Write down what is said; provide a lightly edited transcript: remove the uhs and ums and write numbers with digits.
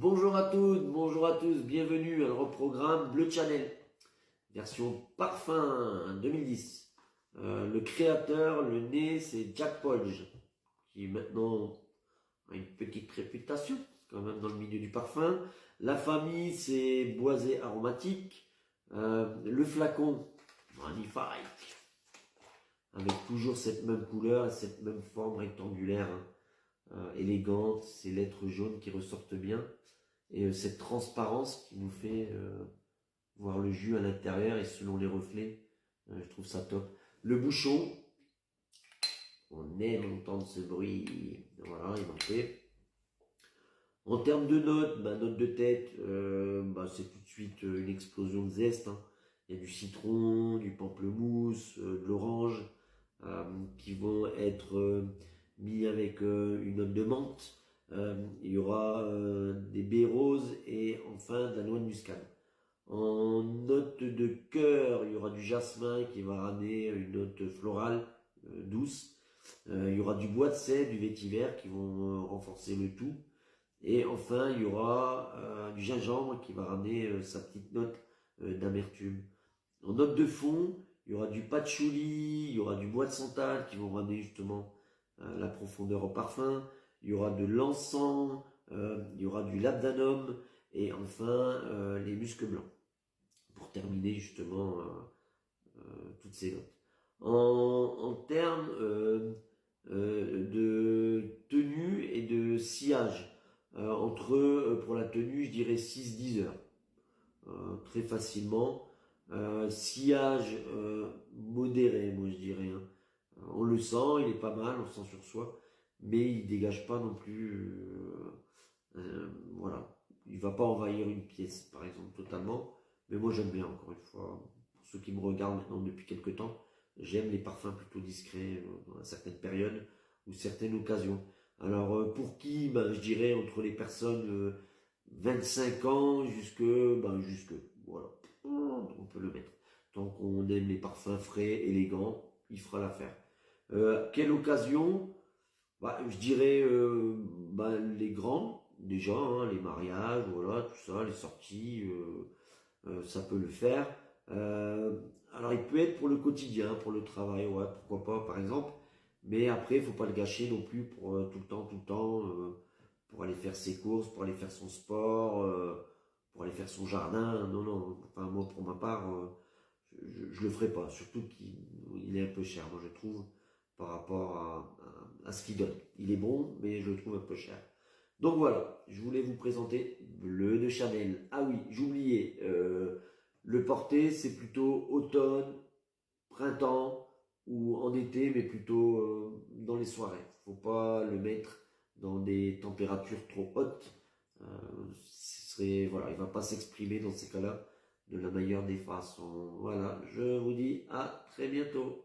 Bonjour à toutes, bonjour à tous, bienvenue à le reprogramme Bleu Channel, version parfum 2010. Le créateur, le nez, c'est Jack Podge, qui maintenant a une petite réputation, quand même dans le milieu du parfum. La famille, c'est Boisé aromatique. Le flacon, magnifique, avec toujours cette même couleur et cette même forme rectangulaire, élégante, ces lettres jaunes qui ressortent bien. Et cette transparence qui nous fait voir le jus à l'intérieur et selon les reflets, je trouve ça top. Le bouchon, on aime entendre ce bruit, voilà, il en fait. En termes de notes, note de tête, c'est tout de suite une explosion de zeste, hein. Il y a du citron, du pamplemousse, de l'orange, qui vont être mis avec une note de menthe. Il y aura des baies roses et enfin de la noix de muscade. En note de cœur, il y aura du jasmin qui va ramener une note florale douce. Il y aura du bois de cèdre, du vétiver qui vont renforcer le tout. Et enfin, il y aura du gingembre qui va ramener sa petite note d'amertume. En note de fond, il y aura du patchouli, il y aura du bois de santal qui vont ramener justement la profondeur au parfum. Il y aura de l'encens, il y aura du labdanum et enfin les muscs blancs pour terminer justement toutes ces notes. En termes de tenue et de sillage, pour la tenue, je dirais 6-10 heures, très facilement. Sillage modéré, moi je dirais, hein. On le sent, il est pas mal, on le sent sur soi, mais il dégage pas non plus, voilà. Il va pas envahir une pièce, par exemple, totalement. Mais moi j'aime bien, encore une fois, pour ceux qui me regardent maintenant depuis quelques temps, j'aime les parfums plutôt discrets dans certaines périodes ou certaines occasions. Alors pour qui, je dirais entre les personnes 25 ans jusque, voilà, on peut le mettre. Tant qu'on aime les parfums frais, élégants, il fera l'affaire. Quelle occasion? Je dirais les grands, déjà, hein, les mariages, voilà, tout ça, les sorties, ça peut le faire. Alors il peut être pour le quotidien, pour le travail, ouais, pourquoi pas, par exemple. Mais après, il faut pas le gâcher non plus pour tout le temps, pour aller faire ses courses, pour aller faire son sport, pour aller faire son jardin. Non, non. Enfin moi, pour ma part, je le ferai pas. Surtout qu'il est un peu cher, moi je trouve, par rapport à ce qu'il donne. Il est bon, mais je le trouve un peu cher. Donc voilà, je voulais vous présenter Bleu de Chanel. Ah oui, j'oubliais, le porter c'est plutôt automne, printemps ou en été, mais plutôt dans les soirées. Faut pas le mettre dans des températures trop hautes. Voilà, il va pas s'exprimer dans ces cas-là de la meilleure des façons. Voilà, je vous dis à très bientôt.